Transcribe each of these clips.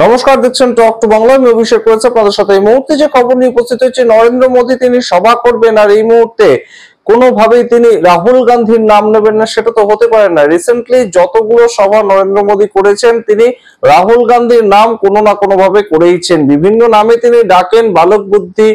নমস্কার, দেখছেন talk to Bangla. আমি অভিষেক করেছে আপনাদের সাথে। এই মুহূর্তে যে খবর নিয়ে উপস্থিত হয়েছে, নরেন্দ্র মোদী তিনি সভা করবেন, আর এই মুহূর্তে কোনোভাবেই তিনি রাহুল গান্ধীর নাম নেবেন না, সেটা তো হতে পারে না। রিসেন্টলি যতগুলো সভা নরেন্দ্র মোদী করেছেন, তিনি রাহুল গান্ধীর নাম কোনো না কোনো ভাবে করেইছেন। বিভিন্ন নামে তিনি ডাকেন, বালক বুদ্ধি,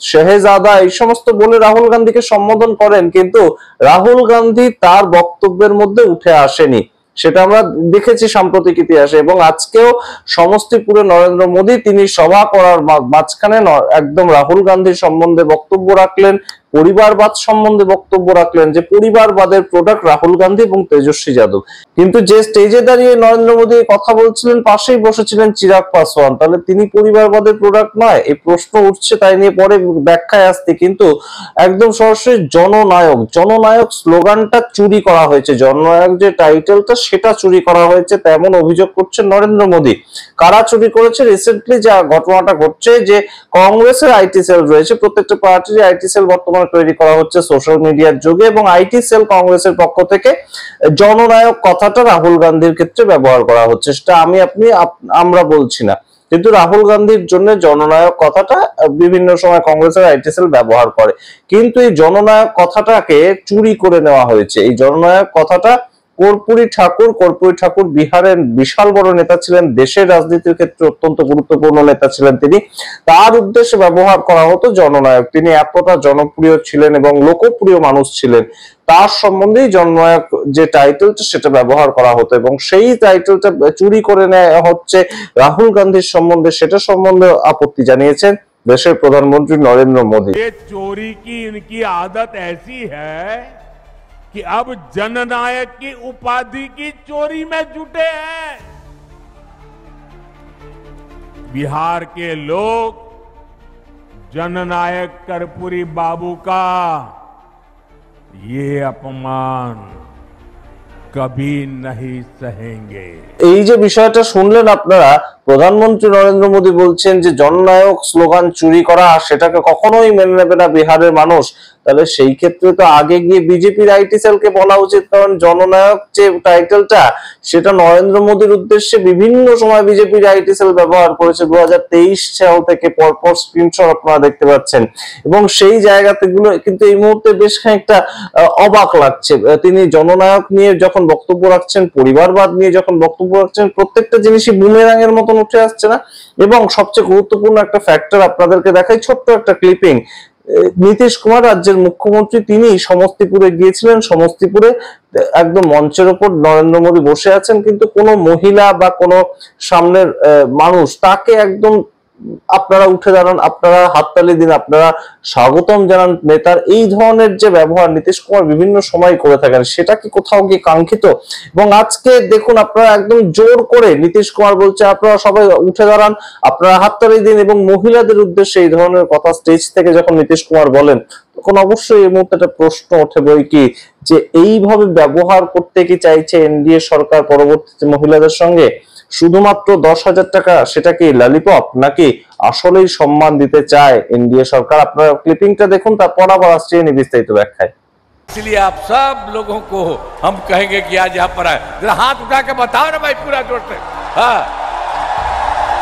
শেহজাদা, এই সমস্ত বলে রাহুল গান্ধীকে সম্বোধন করেন, কিন্তু রাহুল গান্ধী তার বক্তব্যের মধ্যে উঠে আসেনি। সেটা আমরা দেখেছি সাম্প্রতিক ইতিহাসে। এবং আজকেও সমষ্টিপুরে নরেন্দ্র মোদী তিনি সভা করার মাঝখানে একদম রাহুল গান্ধীর সম্বন্ধে বক্তব্য রাখলেন, পরিবারবাদ সম্বন্ধে বক্তব্য রাখলেন, যে পরিবারবাদের প্রোডাক্ট রাহুল গান্ধী এবং তেজস্বী যাদব। কিন্তু যে স্টেজে দাঁড়িয়ে নরেন্দ্র মোদী কথা বলছিলেন, পাশেই বসেছিলেন চিরাগ পাসওয়ান, তাহলে তিনি পরিবারবাদের প্রোডাক্ট নয়? এই প্রশ্ন উঠছে, তাই নিয়ে পরে ব্যাখ্যায় আসতে। কিন্তু একদম সরাসরি জননায়ক জননায়ক স্লোগানটা চুরি করা হয়েছে, জননায়ক যে টাইটেলটা সেটা চুরি করা হয়েছে, তেমন অভিযোগ করছেন নরেন্দ্র মোদী। কারা চুরি করেছে? রিসেন্টলি যা ঘটনাটা ঘটছে, যে কংগ্রেসের আইটি সেল রয়েছে, প্রত্যেকটা পার্টির আইটি সেল বর্তমানে তৈরি করা হচ্ছে সোশ্যাল মিডিয়ার যুগে, এবং আইটি সেল কংগ্রেসের পক্ষ থেকে জননায়ক কথাটা রাহুল গান্ধীর ক্ষেত্রে ব্যবহার করা হচ্ছে। সেটা আমরা বলছি না, কিন্তু রাহুল গান্ধীর জন্য জননায়ক কথাটা বিভিন্ন সময় কংগ্রেসের আইটি সেল ব্যবহার করে। কিন্তু এই জননায়ক কথাটাকে চুরি করে নেওয়া হয়েছে। এই জননায়ক কথাটা কর্পূরী ঠাকুর বিহারের বিশাল বড় নেতা ছিলেন, দেশের রাজনীতির ক্ষেত্রে অত্যন্ত গুরুত্বপূর্ণ নেতা ছিলেন তিনি। তার উদ্দেশ্যে ব্যবহার করা হতো জননায়ক। তিনি এতটা জনপ্রিয় ছিলেন এবং লোকপ্রিয় মানুষ ছিলেন, তার সম্বন্ধেই জননায়ক যে টাইটেলটা সেটা ব্যবহার করা হতো, এবং সেই টাইটেলটা চুরি করে নেওয়া হচ্ছে রাহুল গান্ধীর সম্বন্ধে। সেটা সম্বন্ধে আপত্তি জানিয়েছেন দেশের প্রধানমন্ত্রী নরেন্দ্র মোদী। चोरी की इनकी आदत ऐसी है कि अब जननायक की उपाधि की चोरी में जुटे हैं। बिहार के लोग जननायक कर्पूरी बाबू का ये अपमान कभी नहीं सहेंगे। এই যে বিষয়টা শুনলেন আপনারা, প্রধানমন্ত্রী নরেন্দ্র মোদী বলছেন যে জননায়ক স্লোগান চুরি করা, সেটাকে কখনোই মেনে নেবে না বিহারের মানুষ। তাহলে সেই ক্ষেত্রে তো আগে গিয়ে বিজেপির আইটি সেলকে বলা উচিত, কারণ জননায়ক যে টাইটেলটা সেটা নরেন্দ্র মোদীর উদ্দেশ্যে বিভিন্ন সময় বিজেপির আইটি সেল ব্যবহার করেছে। 2023 সাল থেকে পরপর স্ক্রিনশট আপনারা দেখতে পাচ্ছেন, এবং সেই জায়গাগুলো কিন্তু এই মুহূর্তে বেশ খানিকটা অবাক লাগছে। তিনি জননায়ক নিয়ে যখন বক্তব্য রাখছেন, পরিবারবাদ নিয়ে যখন বক্তব্য রাখছেন, প্রত্যেকটা জিনিসই বুমেরাঙের মতন উঠে আসছে না? এবং সবচেয়ে গুরুত্বপূর্ণ একটা ফ্যাক্টর আপনাদেরকে দেখাই, ছোট্ট একটা ক্লিপিং। নীতিশ কুমার রাজ্যের মুখ্যমন্ত্রী, তিনি সমস্তিপুরে গিয়েছিলেন। সমস্তিপুরে একদম মঞ্চের উপর নরেন্দ্র মোদী বসে আছেন, কিন্তু কোনো মহিলা বা কোনো সামনের মানুষ তাকে একদম আপনারা উঠে দাঁড়ান, আপনারা হাততালি দিন, আপনারা স্বাগতম জানান নেতার। এই ধরনের যে ব্যবহার নীতিশ কুমার বিভিন্ন সময় করে থাকেন, সেটা কি কোথাও গিয়ে কাঙ্ক্ষিত? এবং আজকে দেখুন, আপনারা একদম জোর করে নীতিশ কুমার বলছে আপনারা সবাই উঠে দাঁড়ান, আপনারা হাততালি দিন, এবং মহিলাদের উদ্দেশ্যে এই ধরনের কথা স্টেজ থেকে যখন নীতিশ কুমার বলেন, তখন অবশ্যই এই মুহূর্তে একটা প্রশ্ন ওঠে বই কি, যে এইভাবে ব্যবহার করতে কি চাইছে এনডিএ সরকার পরবর্তীতে মহিলাদের সঙ্গে? শুধুমাত্র 10,000 টাকা, সেটা কি ললিপপ, নাকি আসলেই সম্মান দিতে চায় এনডিএ সরকার? আপনারা ক্লিপিংটা দেখুন, তারপর আবার আসছে বিস্তারিত ব্যাখ্যায়। इसलिए आप सब लोगों को हम कहेंगे कि आज यहाँ पर आए, जरा हाथ उठा के बताओ ना भाई, पूरा जोर से। हाँ,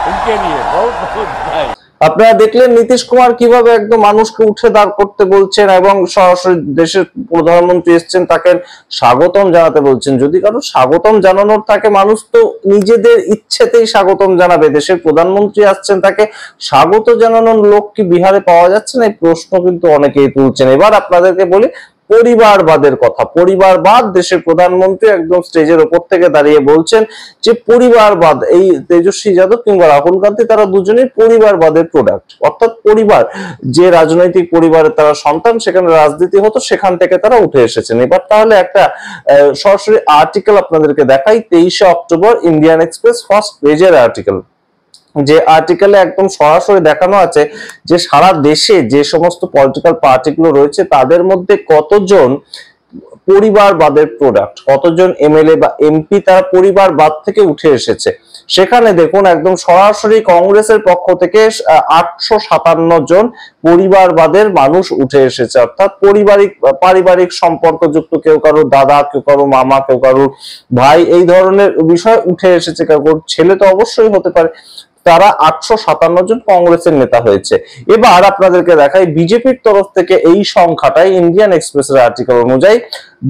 उनके लिए बहुत बहुत बधाई। আপনারা দেখলেন নীতিশ কুমার কিভাবে একদম মানুষকে উঠে দাঁড় করতে বলছেন, এবং সরাসরি দেশের প্রধানমন্ত্রী এসেছেন, তাকে স্বাগতম জানাতে বলছেন। যদি কারো স্বাগতম জানানোর থাকে, মানুষ তো নিজেদের ইচ্ছেতেই স্বাগতম জানাবে। দেশের প্রধানমন্ত্রী আসছেন, তাকে স্বাগত জানানোর লোক কি বিহারে পাওয়া যাচ্ছে না? এই প্রশ্ন কিন্তু অনেকেই তুলছেন। এবার আপনাদেরকে বলি পরিবারবাদের কথা। পরিবারবাদ, দেশের প্রধানমন্ত্রী একদম স্টেজের উপর থেকে দাঁড়িয়ে বলছেন যে পরিবারবাদ, এই তেজস্বী যাদব কিংবা রাহুল গান্ধী, তারা দুজনেই পরিবারবাদের প্রোডাক্ট। অর্থাৎ পরিবার, যে রাজনৈতিক পরিবারের তারা সন্তান, সেখানে রাজনীতি হতো, সেখান থেকে তারা উঠে এসেছেন। এবার তাহলে একটা সরাসরি আর্টিকেল আপনাদেরকে দেখাই। 23 অক্টোবর ইন্ডিয়ান এক্সপ্রেস ফার্স্ট পেজের আর্টিকেল, যে আর্টিকেলে একদম সরাসরি দেখানো আছে যে সারা দেশে যে সমস্ত পলিটিক্যাল পার্টিগুলো রয়েছে, তাদের মধ্যে কতজন পরিবারবাদের প্রোডাক্ট, কতজন এমএলএ বা এমপি তারা পরিবারবাদ থেকে উঠে এসেছে। সেখানে দেখুন একদম সরাসরি কংগ্রেসের পক্ষ থেকে 857 জন পরিবারবাদের মানুষ উঠে এসেছে, অর্থাৎ পারিবারিক সম্পর্কযুক্ত, কেউ কারোর দাদা, কেউ কারোর মামা, কেউ কারোর ভাই, এই ধরনের বিষয় উঠে এসেছে। কেউ ছেলে তো অবশ্যই হতে পারে। তারা 857 জন কংগ্রেসের নেতা হয়েছে। এবার আপনাদেরকে দেখাই বিজেপির তরফ থেকে এই সংখ্যাটাই ইন্ডিয়ান এক্সপ্রেসের আর্টিকেল অনুযায়ী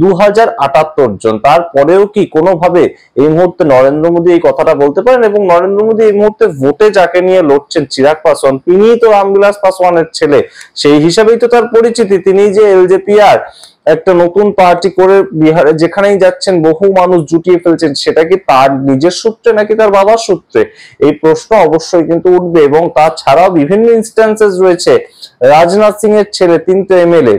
2078 জন। তারপরেও কি কোনোভাবে এই মুহূর্তে নরেন্দ্র মোদী এই কথাটা বলতে পারেন? এবং নরেন্দ্র মোদী এই মুহূর্তে ভোটে যাকে নিয়ে লড়ছেন, চিরাগ পাসওয়ান, তিনি তো রামবিলাস পাসওয়ানের ছেলে, সেই হিসাবেই তো তার পরিচিতি। তিনি যে এলজেপিআর একটা নতুন পার্টি করে বিহারে যেখানেই যাচ্ছেন বহু মানুষ জুটিয়ে ফেলছেন, সেটা কি তার নিজের সূত্রে নাকি তার বাবার সূত্রে? এই প্রশ্ন অবশ্যই কিন্তু উঠবে। এবং তাছাড়াও বিভিন্ন ইনস্ট্যান্সেস রয়েছে। রাজনাথ সিং এর ছেলে, তিনি তো এমএলএ,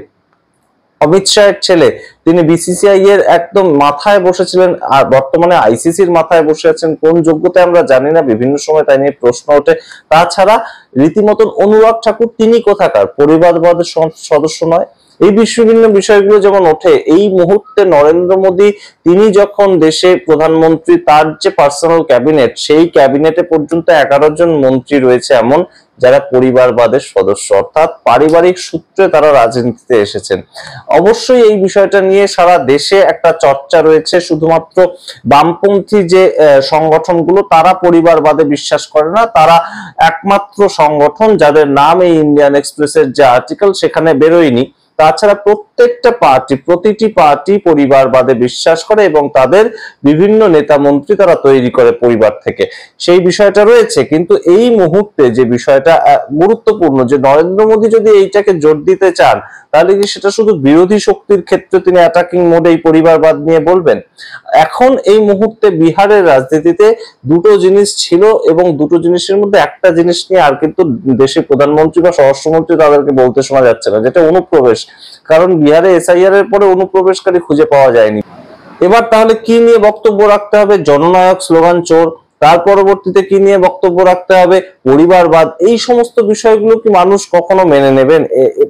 অমিত শাহের ছেলে, তিনি বিসিসিআই এর একদম মাথায় বসেছিলেন, আর বর্তমানে আইসিসির মাথায় বসে আছেন। কোন যোগ্যতায় আমরা জানি না, বিভিন্ন সময় তাই নিয়ে প্রশ্ন ওঠে। তাছাড়া রীতিমতন অনুরাগ ঠাকুর, তিনি কোথাকার? পরিবারবাদের সদস্য নয়? এই বিভিন্ন বিষয়গুলো যেমন ওঠে, এই মুহূর্তে নরেন্দ্র মোদী তিনি যখন দেশে প্রধানমন্ত্রী, তার যে পার্সোনাল ক্যাবিনেট, সেই ক্যাবিনেটে পর্যন্ত 11 জন মন্ত্রী রয়েছে এমন যারা পরিবারবাদের সদস্য, অর্থাৎ পারিবারিক সূত্রে তারা রাজনীতিতে এসেছেন। অবশ্যই এই বিষয়টা নিয়ে সারা দেশে একটা চর্চা রয়েছে। শুধুমাত্র বামপন্থী যে সংগঠনগুলো তারা পরিবারবাদে বিশ্বাস করে না, তারা একমাত্র সংগঠন যাদের নাম এই ইন্ডিয়ান এক্সপ্রেসের যে আর্টিকেল সেখানে বেরোয়নি। তাছাড়া প্রত্যেকটা পার্টি, প্রতিটি পার্টি পরিবারবাদে বিশ্বাস করে এবং তাদের বিভিন্ন নেতা মন্ত্রী তারা তৈরি করে পরিবার থেকে, সেই বিষয়টা রয়েছে। কিন্তু এই মুহূর্তে যে বিষয়টা গুরুত্বপূর্ণ, যে নরেন্দ্র মোদী যদি এইটাকে জোর দিতে চান, তাহলে কি সেটা শুধু বিরোধী শক্তির ক্ষেত্রে তিনি অ্যাটাকিং মোডে এই পরিবারবাদ নিয়ে বলবেন? এখন এই মুহূর্তে বিহারের রাজনীতিতে দুটো জিনিস ছিল এবং দুটো জিনিসের মধ্যে একটা জিনিস নিয়ে আর কিন্তু দেশের প্রধানমন্ত্রী বা স্বরাষ্ট্রমন্ত্রী তাদেরকে বলতে শোনা যাচ্ছে না, যেটা অনুপ্রবেশ। কারণ বিহারে এসআইআর এর পরে অনুপ্রবেশকারী খুঁজে পাওয়া যায়নি। এবার তাহলে কি নিয়ে বক্তব্য রাখতে হবে? জননায়ক স্লোগান চোর। তার পরবর্তীতে কি নিয়ে বক্তব্য রাখতে হবে? পরিবারবাদ। এই সমস্ত বিষয়গুলো কি মানুষ কখনো মেনে নেবেন?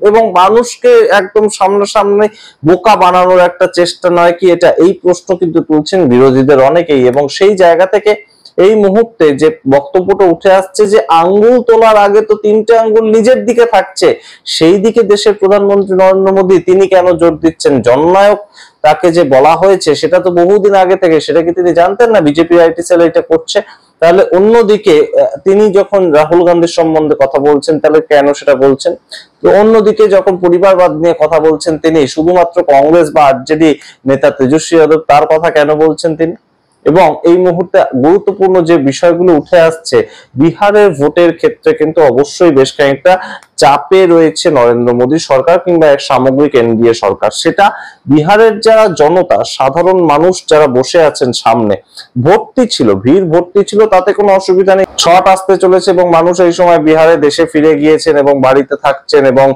এবং মানুষকে একদম সামনাসামনি বোকা বানানোর একটা চেষ্টা নয় কি এটা? এই প্রশ্ন কিন্তু তুলছেন বিরোধীদের অনেকেই। এবং সেই জায়গা থেকে এই মুহূর্তে যে বক্তব্যটা উঠে আসছে, যে আঙ্গুল তোলার আগে তো 3টে আঙ্গুল নিজের দিকে থাকছে, সেই দিকে দেশের প্রধানমন্ত্রী নরেন্দ্র মোদী তিনি কেন জোর দিচ্ছেন? জননায়ক তাকে যে বলা হয়েছে সেটা তো বহুদিন আগে থেকে, সেটা কি তিনি জানতেন না বিজেপি আইটি সেল এটা করছে? তাহলে অন্যদিকে তিনি যখন রাহুল গান্ধীর সম্বন্ধে কথা বলছেন, তাহলে কেন সেটা বলছেন? তো অন্যদিকে যখন পরিবারবাদ নিয়ে কথা বলছেন তিনি, শুধুমাত্র কংগ্রেস বা আরজেডি নেতা তেজস্বী যাদব তার কথা কেন বলছেন তিনি? এবং এই মুহূর্তে গুরুত্বপূর্ণ যে বিষয়গুলো উঠে আসছে, বিহারের ভোটের ক্ষেত্রে কিন্তু অবশ্যই বেশ খানিকটা চাপে রয়েছে নরেন্দ্র মোদী সরকার কিংবা এক সামগ্রিক এনডিএ সরকার। সেটা বিহারের যারা জনতা, সাধারণ মানুষ যারা বসে আছেন সামনে, ভর্তি ছিল, ভিড় ভর্তি ছিল, তাতে কোনো অসুবিধা নেই। ছট আসতে চলেছে এবং মানুষ এই সময় বিহারে দেশে ফিরে গিয়েছেন এবং বাড়িতে থাকছেন, এবং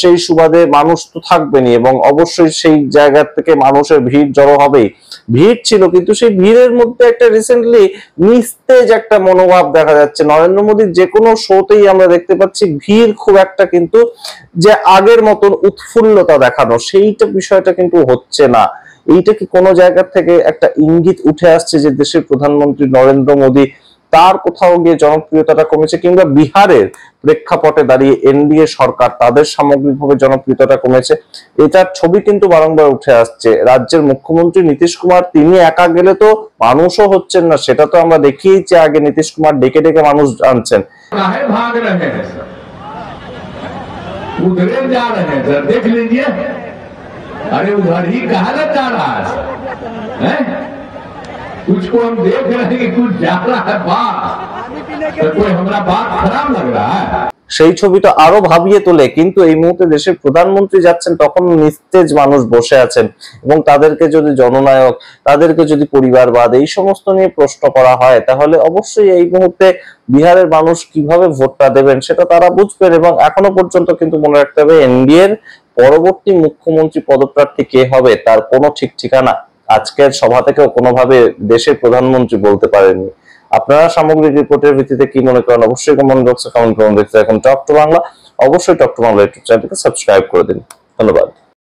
সেই সুবাদে মানুষ তো থাকবেনি এবং অবশ্যই সেই জায়গা থেকে মানুষের ভিড় জড়ো হবেই। ভিড় ছিল, কিন্তু সেই ভিড়ের মধ্যে একটা রিসেন্টলি নিস্তেজ একটা মনোভাব দেখা যাচ্ছে। নরেন্দ্র মোদীর যে কোনো শোতেই আমরা দেখতে পাচ্ছি ভিড় খুব একটা কিন্তু যে আগের মতন উৎফুল্লতা দেখানো, সেইটা বিষয়টা কিন্তু হচ্ছে না। এইটা কি কোনো জায়গা থেকে একটা ইঙ্গিত উঠে আসছে যে দেশের প্রধানমন্ত্রী নরেন্দ্র মোদী তার কোথাও গিয়ে জনপ্রিয়তাটা কমেছে, কিংবা বিহারের প্রেক্ষাপটে দাঁড়িয়ে এনডিএ সরকার তাদের সামগ্রিকভাবে জনপ্রিয়তাটা কমেছে? এটার ছবি কিন্তু বারংবার উঠে আসছে। রাজ্যের মুখ্যমন্ত্রী নীতিশ কুমার তিনি একা গেলে তো মানুষও হচ্ছেন না, সেটা তো আমরা দেখিয়েছি আগে। নীতিশ কুমার ডেকে ডেকে মানুষ আনছেন। उधर जा रहे हैं सर, देख लीजिए। अरे उधर ही कहा जा रहा है, कुछ को हम देख रहे हैं कि कुछ जा रहा है बात, तो कोई हमारा बात खराब लग रहा है। সেই ছবিটা আরো ভাবিয়ে তোলে। কিন্তু এই মুহূর্তে দেশের প্রধানমন্ত্রী যাচ্ছেন, তখন নিস্তেজ মানুষ বসে আছেন এবং তাদেরকে যদি জননায়ক, তাদেরকে যদি পরিবারবাদ, এই সমস্ত নিয়ে প্রশ্ন করা হয়, তাহলে অবশ্যই এই মুহূর্তে বিহারের মানুষ কিভাবে ভোটটা দেবেন সেটা তারা বুঝবেন। এবং এখনো পর্যন্ত কিন্তু মনে রাখতে হবে, এনডিএর পরবর্তী মুখ্যমন্ত্রী পদপ্রার্থী কে হবে তার কোনো ঠিক ঠিকানা আজকের সভা থেকেও কোনোভাবে দেশের প্রধানমন্ত্রী বলতে পারেননি। আপনারা সামগ্রিক রিপোর্টের ভিত্তিতে কি মনে করেন অবশ্যই কমেন্ট বক্সে কমেন্ট করুন। দেখতে এখন টক টু বাংলা, অবশ্যই টক টু বাংলা ইউটিউব চ্যানেলকে সাবস্ক্রাইব করে দিন। ধন্যবাদ।